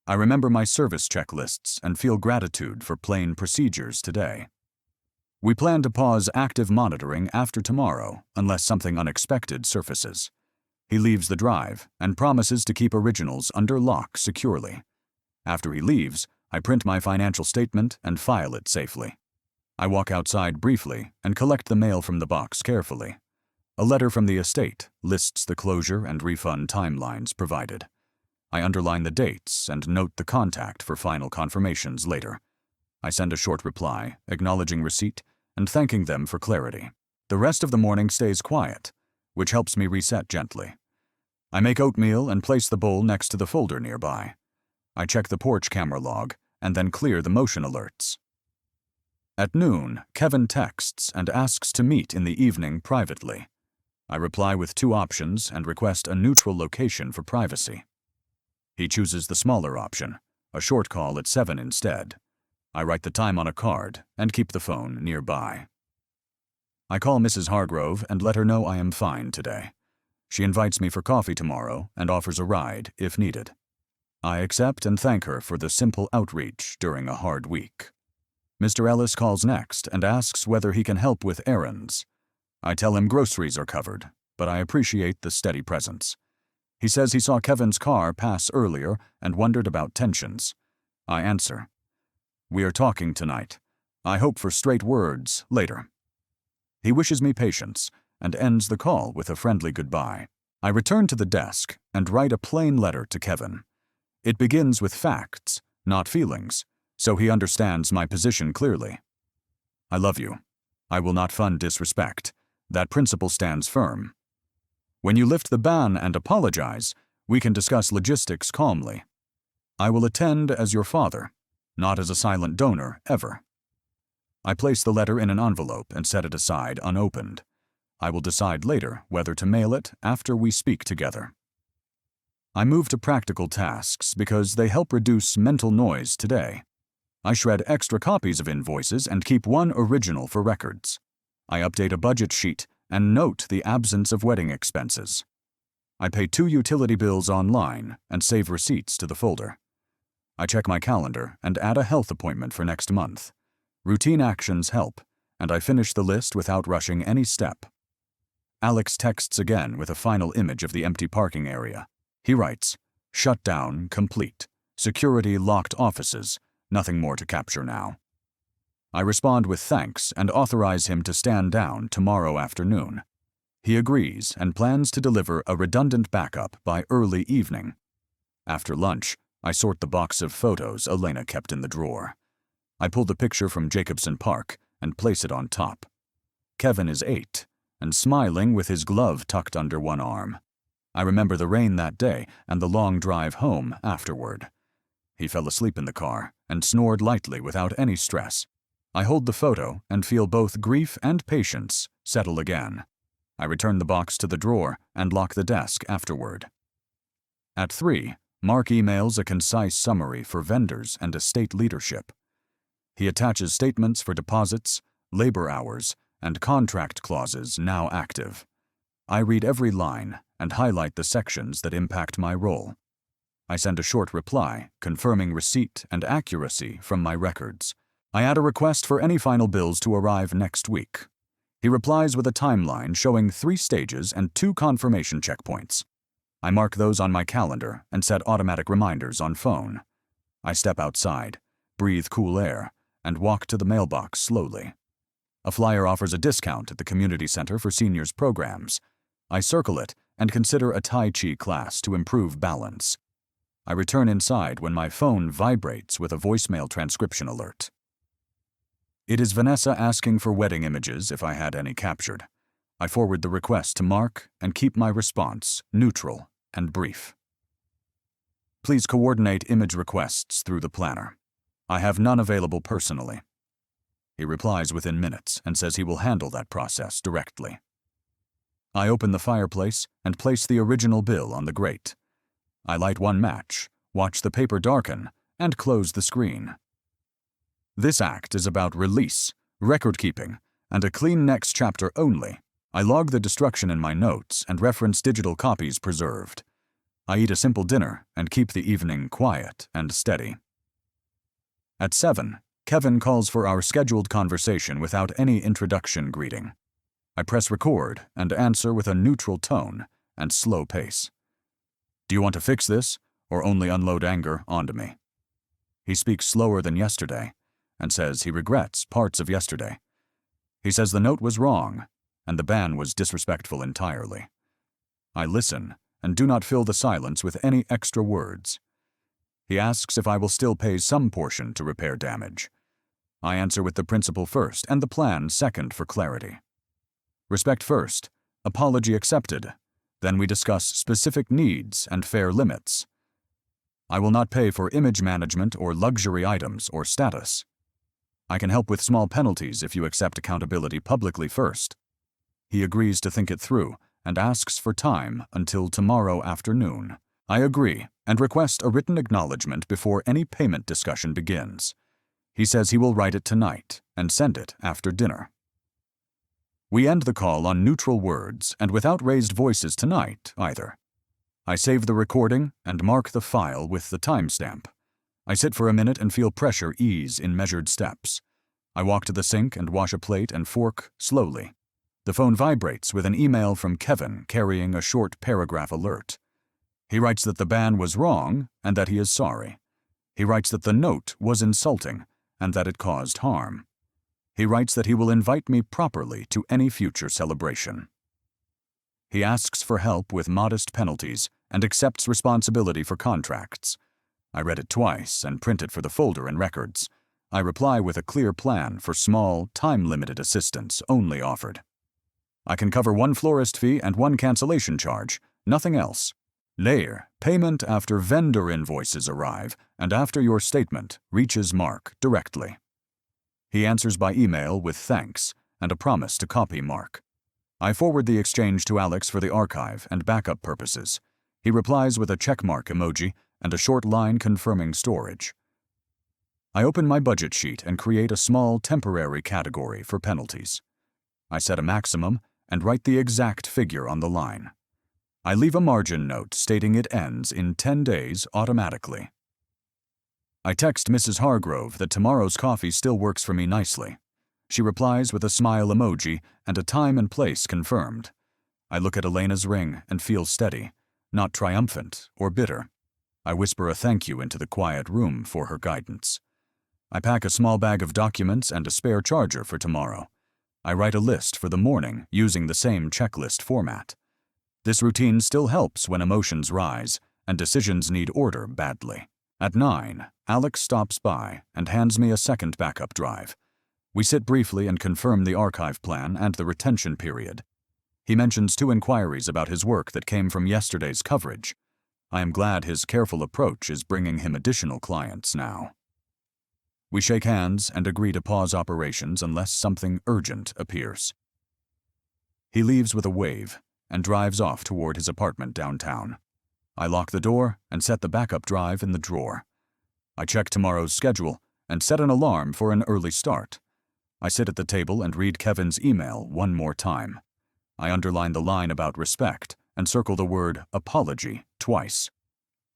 I remember my service checklists and feel gratitude for plain procedures today. We plan to pause active monitoring after tomorrow unless something unexpected surfaces. He leaves the drive and promises to keep originals under lock securely. After he leaves, I print my financial statement and file it safely. I walk outside briefly and collect the mail from the box carefully. A letter from the estate lists the closure and refund timelines provided. I underline the dates and note the contact for final confirmations later. I send a short reply, acknowledging receipt and thanking them for clarity. The rest of the morning stays quiet, which helps me reset gently. I make oatmeal and place the bowl next to the folder nearby. I check the porch camera log and then clear the motion alerts. At noon, Kevin texts and asks to meet in the evening privately. I reply with 2 options and request a neutral location for privacy. He chooses the smaller option, a short call at 7 instead. I write the time on a card and keep the phone nearby. I call Mrs. Hargrove and let her know I am fine today. She invites me for coffee tomorrow and offers a ride if needed. I accept and thank her for the simple outreach during a hard week. Mr. Ellis calls next and asks whether he can help with errands. I tell him groceries are covered, but I appreciate the steady presence. He says he saw Kevin's car pass earlier and wondered about tensions. I answer, "We are talking tonight. I hope for straight words later." He wishes me patience and ends the call with a friendly goodbye. I return to the desk and write a plain letter to Kevin. It begins with facts, not feelings, so he understands my position clearly. I love you. I will not fund disrespect. That principle stands firm. When you lift the ban and apologize, we can discuss logistics calmly. I will attend as your father, not as a silent donor, ever. I place the letter in an envelope and set it aside unopened. I will decide later whether to mail it after we speak together. I move to practical tasks because they help reduce mental noise today. I shred extra copies of invoices and keep one original for records. I update a budget sheet and note the absence of wedding expenses. I pay 2 utility bills online and save receipts to the folder. I check my calendar and add a health appointment for next month. Routine actions help, and I finish the list without rushing any step. Alex texts again with a final image of the empty parking area. He writes, "Shutdown complete. Security locked offices. Nothing more to capture now." I respond with thanks and authorize him to stand down tomorrow afternoon. He agrees and plans to deliver a redundant backup by early evening. After lunch, I sort the box of photos Elena kept in the drawer. I pull the picture from Jacobson Park and place it on top. Kevin is 8 and smiling with his glove tucked under one arm. I remember the rain that day and the long drive home afterward. He fell asleep in the car and snored lightly without any stress. I hold the photo and feel both grief and patience settle again. I return the box to the drawer and lock the desk afterward. At 3, Mark emails a concise summary for vendors and estate leadership. He attaches statements for deposits, labor hours, and contract clauses now active. I read every line and highlight the sections that impact my role. I send a short reply confirming receipt and accuracy from my records. I add a request for any final bills to arrive next week. He replies with a timeline showing 3 stages and 2 confirmation checkpoints. I mark those on my calendar and set automatic reminders on phone. I step outside, breathe cool air, and walk to the mailbox slowly. A flyer offers a discount at the community center for seniors programs. I circle it and consider a Tai Chi class to improve balance. I return inside when my phone vibrates with a voicemail transcription alert. It is Vanessa asking for wedding images if I had any captured. I forward the request to Mark and keep my response neutral and brief. Please coordinate image requests through the planner. I have none available personally. He replies within minutes and says he will handle that process directly. I open the fireplace and place the original bill on the grate. I light one match, watch the paper darken, and close the screen. This act is about release, record-keeping, and a clean next chapter only. I log the destruction in my notes and reference digital copies preserved. I eat a simple dinner and keep the evening quiet and steady. At 7, Kevin calls for our scheduled conversation without any introduction greeting. I press record and answer with a neutral tone and slow pace. Do you want to fix this, or only unload anger onto me? He speaks slower than yesterday and says he regrets parts of yesterday. He says the note was wrong and the ban was disrespectful entirely. I listen and do not fill the silence with any extra words. He asks if I will still pay some portion to repair damage. I answer with the principle first and the plan second for clarity. Respect first, apology accepted. Then we discuss specific needs and fair limits. I will not pay for image management or luxury items or status. I can help with small penalties if you accept accountability publicly first. He agrees to think it through and asks for time until tomorrow afternoon. I agree and request a written acknowledgement before any payment discussion begins. He says he will write it tonight and send it after dinner. We end the call on neutral words and without raised voices tonight either. I save the recording and mark the file with the timestamp. I sit for a minute and feel pressure ease in measured steps. I walk to the sink and wash a plate and fork slowly. The phone vibrates with an email from Kevin carrying a short paragraph alert. He writes that the ban was wrong and that he is sorry. He writes that the note was insulting and that it caused harm. He writes that he will invite me properly to any future celebration. He asks for help with modest penalties and accepts responsibility for contracts. I read it twice and print it for the folder and records. I reply with a clear plan for small, time-limited assistance only offered. I can cover one florist fee and one cancellation charge, nothing else. Layer, payment after vendor invoices arrive and after your statement reaches Mark directly. He answers by email with thanks and a promise to copy Mark. I forward the exchange to Alex for the archive and backup purposes. He replies with a checkmark emoji and a short line confirming storage. I open my budget sheet and create a small temporary category for penalties. I set a maximum and write the exact figure on the line. I leave a margin note stating it ends in 10 days automatically. I text Mrs. Hargrove that tomorrow's coffee still works for me nicely. She replies with a smile emoji and a time and place confirmed. I look at Elena's ring and feel steady, not triumphant or bitter. I whisper a thank you into the quiet room for her guidance. I pack a small bag of documents and a spare charger for tomorrow. I write a list for the morning using the same checklist format. This routine still helps when emotions rise and decisions need order badly. At 9, Alex stops by and hands me a second backup drive. We sit briefly and confirm the archive plan and the retention period. He mentions 2 inquiries about his work that came from yesterday's coverage. I am glad his careful approach is bringing him additional clients now. We shake hands and agree to pause operations unless something urgent appears. He leaves with a wave and drives off toward his apartment downtown. I lock the door and set the backup drive in the drawer. I check tomorrow's schedule and set an alarm for an early start. I sit at the table and read Kevin's email one more time. I underline the line about respect and circle the word apology twice.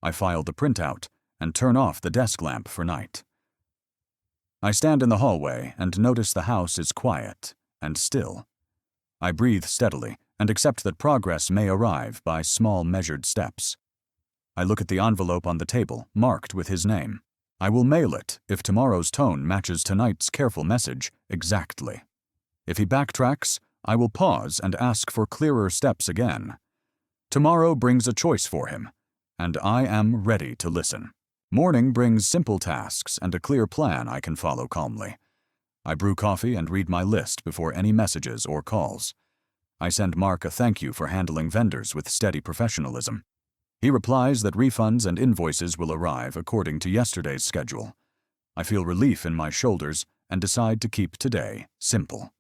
I file the printout and turn off the desk lamp for night. I stand in the hallway and notice the house is quiet and still. I breathe steadily and accept that progress may arrive by small measured steps. I look at the envelope on the table, marked with his name. I will mail it if tomorrow's tone matches tonight's careful message exactly. If he backtracks, I will pause and ask for clearer steps again. Tomorrow brings a choice for him, and I am ready to listen. Morning brings simple tasks and a clear plan I can follow calmly. I brew coffee and read my list before any messages or calls. I send Mark a thank you for handling vendors with steady professionalism. He replies that refunds and invoices will arrive according to yesterday's schedule. I feel relief in my shoulders and decide to keep today simple.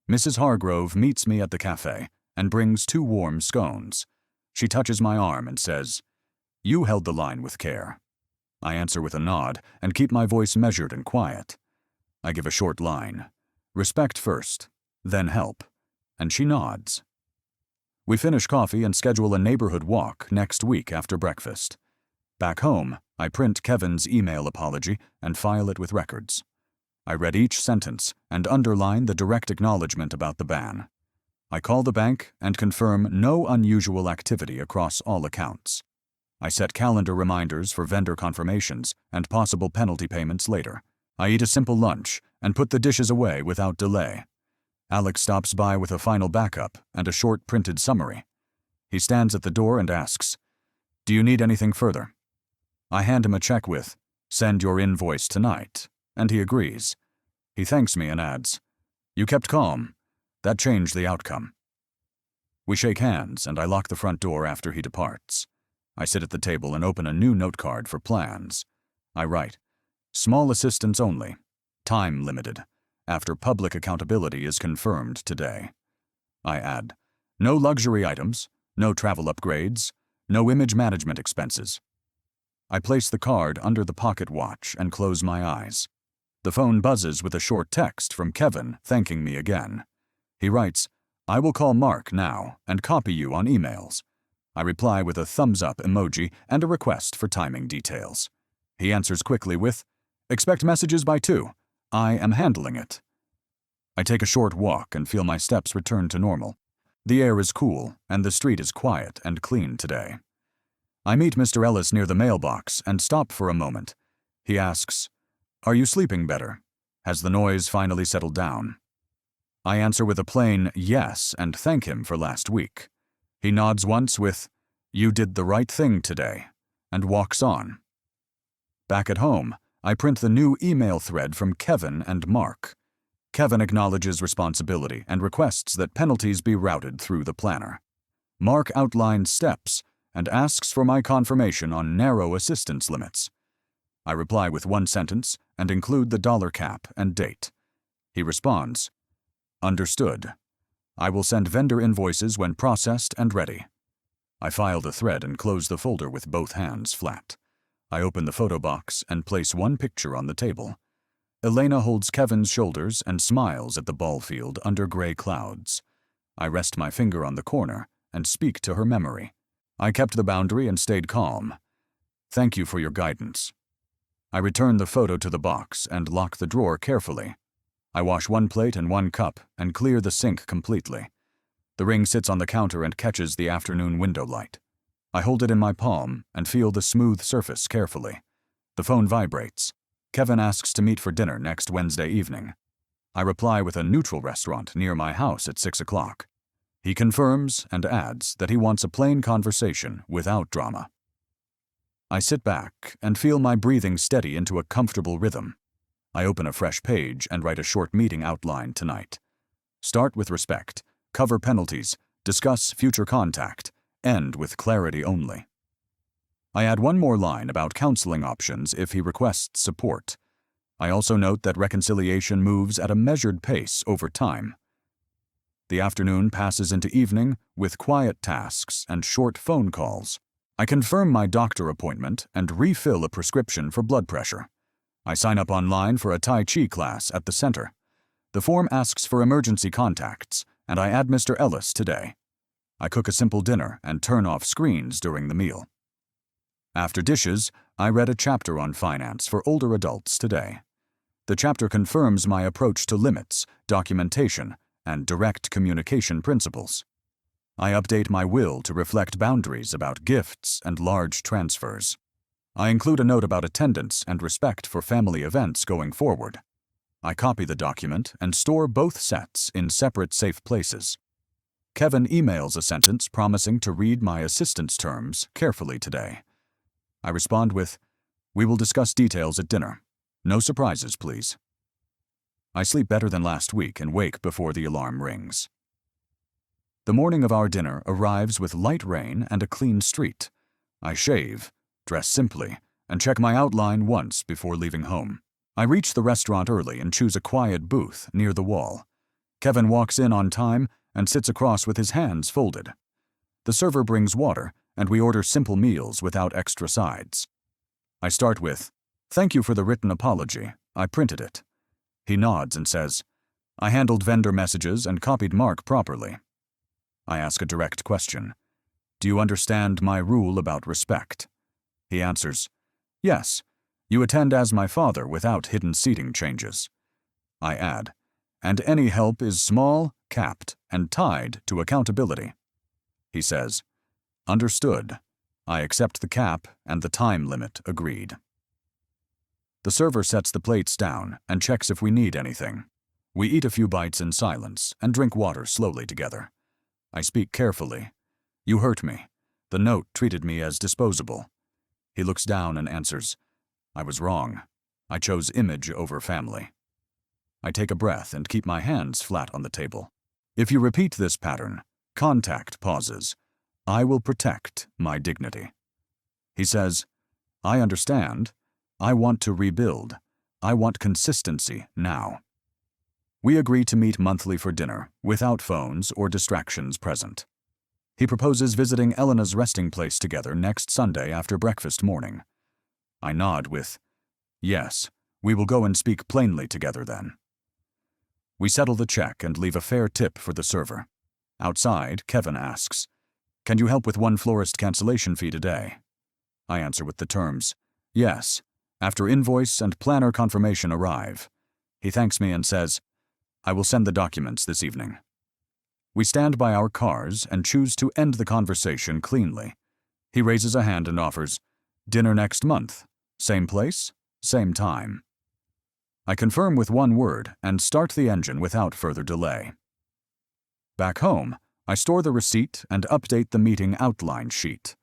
Mrs. Hargrove meets me at the cafe and brings 2 warm scones. She touches my arm and says, "You held the line with care." I answer with a nod and keep my voice measured and quiet. I give a short line, "Respect first, then help," and she nods. We finish coffee and schedule a neighborhood walk next week after breakfast. Back home, I print Kevin's email apology and file it with records. I read each sentence and underline the direct acknowledgement about the ban. I call the bank and confirm no unusual activity across all accounts. I set calendar reminders for vendor confirmations and possible penalty payments later. I eat a simple lunch and put the dishes away without delay. Alex stops by with a final backup and a short printed summary. He stands at the door and asks, "Do you need anything further?" I hand him a check with, "Send your invoice tonight," and he agrees. He thanks me and adds, "You kept calm. That changed the outcome." We shake hands and I lock the front door after he departs. I sit at the table and open a new note card for plans. I write, "Small assistance only. time limited, after public accountability is confirmed today. I add, no luxury items, no travel upgrades, no image management expenses. I place the card under the pocket watch and close my eyes. The phone buzzes with a short text from Kevin thanking me again. He writes, I will call Mark now and copy you on emails. I reply with a thumbs up emoji and a request for timing details. He answers quickly with, expect messages by 2. I am handling it. I take a short walk and feel my steps return to normal. The air is cool and the street is quiet and clean today. I meet Mr. Ellis near the mailbox and stop for a moment. He asks, are you sleeping better? Has the noise finally settled down? I answer with a plain yes and thank him for last week. He nods once with, you did the right thing today, and walks on. Back at home, I print the new email thread from Kevin and Mark. Kevin acknowledges responsibility and requests that penalties be routed through the planner. Mark outlines steps and asks for my confirmation on narrow assistance limits. I reply with one sentence and include the dollar cap and date. He responds, understood. I will send vendor invoices when processed and ready. I file the thread and close the folder with both hands flat. I open the photo box and place one picture on the table. Elena holds Kevin's shoulders and smiles at the ball field under gray clouds. I rest my finger on the corner and speak to her memory. I kept the boundary and stayed calm. Thank you for your guidance. I return the photo to the box and lock the drawer carefully. I wash one plate and one cup and clear the sink completely. The ring sits on the counter and catches the afternoon window light. I hold it in my palm and feel the smooth surface carefully. The phone vibrates. Kevin asks to meet for dinner next Wednesday evening. I reply with a neutral restaurant near my house at 6 o'clock. He confirms and adds that he wants a plain conversation without drama. I sit back and feel my breathing steady into a comfortable rhythm. I open a fresh page and write a short meeting outline tonight. Start with respect, cover penalties, discuss future contact, end with clarity only. I add one more line about counseling options if he requests support. I also note that reconciliation moves at a measured pace over time. The afternoon passes into evening with quiet tasks and short phone calls. I confirm my doctor appointment and refill a prescription for blood pressure. I sign up online for a Tai Chi class at the center. The form asks for emergency contacts, and I add Mr. Ellis today. I cook a simple dinner and turn off screens during the meal. After dishes, I read a chapter on finance for older adults today. The chapter confirms my approach to limits, documentation, and direct communication principles. I update my will to reflect boundaries about gifts and large transfers. I include a note about attendance and respect for family events going forward. I copy the document and store both sets in separate safe places. Kevin emails a sentence promising to read my assistance terms carefully today. I respond with, we will discuss details at dinner. No surprises, please. I sleep better than last week and wake before the alarm rings. The morning of our dinner arrives with light rain and a clean street. I shave, dress simply, and check my outline once before leaving home. I reach the restaurant early and choose a quiet booth near the wall. Kevin walks in on time and sits across with his hands folded. The server brings water, and we order simple meals without extra sides. I start with, thank you for the written apology. I printed it. He nods and says, I handled vendor messages and copied Mark properly. I ask a direct question. Do you understand my rule about respect? He answers, yes, you attend as my father without hidden seating changes. I add, and any help is small, capped, and tied to accountability. He says, understood. I accept the cap and the time limit agreed. The server sets the plates down and checks if we need anything. We eat a few bites in silence and drink water slowly together. I speak carefully. You hurt me. The note treated me as disposable. He looks down and answers, I was wrong. I chose image over family. I take a breath and keep my hands flat on the table. If you repeat this pattern, contact pauses. I will protect my dignity. He says, I understand. I want to rebuild. I want consistency now. We agree to meet monthly for dinner, without phones or distractions present. He proposes visiting Elena's resting place together next Sunday after breakfast morning. I nod with, "Yes, we will go and speak plainly together then." We settle the check and leave a fair tip for the server. Outside, Kevin asks, "Can you help with one florist cancellation fee today?" I answer with the terms, "Yes," after invoice and planner confirmation arrive. He thanks me and says, "I will send the documents this evening." We stand by our cars and choose to end the conversation cleanly. He raises a hand and offers, "Dinner next month. Same place, same time." I confirm with one word and start the engine without further delay. Back home, I store the receipt and update the meeting outline sheet.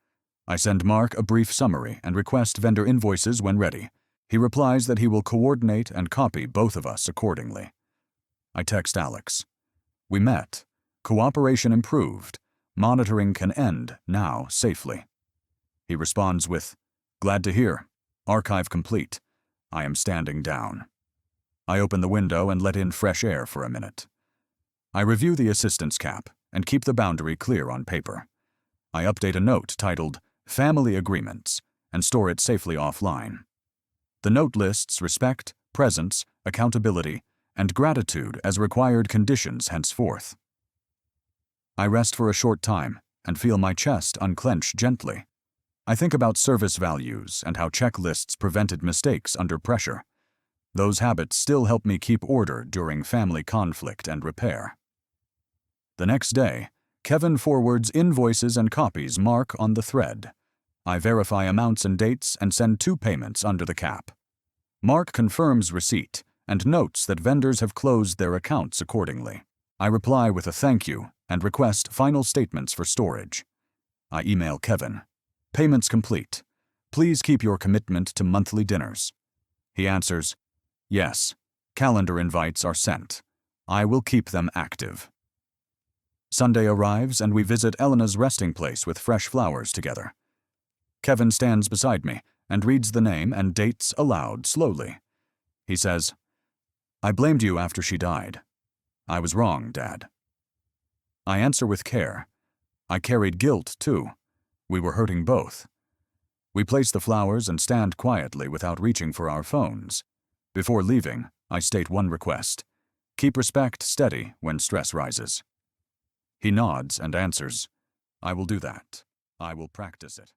I send Mark a brief summary and request vendor invoices when ready. He replies that he will coordinate and copy both of us accordingly. I text Alex. We met. Cooperation improved. Monitoring can end now safely. He responds with, "Glad to hear. Archive complete. I am standing down." I open the window and let in fresh air for a minute. I review the assistance cap and keep the boundary clear on paper. I update a note titled Family Agreements and store it safely offline. The note lists respect, presence, accountability, and gratitude as required conditions henceforth. I rest for a short time and feel my chest unclench gently. I think about service values and how checklists prevented mistakes under pressure. Those habits still help me keep order during family conflict and repair. The next day, Kevin forwards invoices and copies Mark on the thread. I verify amounts and dates and send 2 payments under the cap. Mark confirms receipt and notes that vendors have closed their accounts accordingly. I reply with a thank you and request final statements for storage. I email Kevin. Payments complete. Please keep your commitment to monthly dinners. He answers, "Yes, calendar invites are sent. I will keep them active." Sunday arrives and we visit Elena's resting place with fresh flowers together. Kevin stands beside me and reads the name and dates aloud slowly. He says, "I blamed you after she died. I was wrong, Dad." I answer with care. I carried guilt, too. We were hurting both. We place the flowers and stand quietly without reaching for our phones. Before leaving, I state one request. Keep respect steady when stress rises. He nods and answers, "I will do that. I will practice it."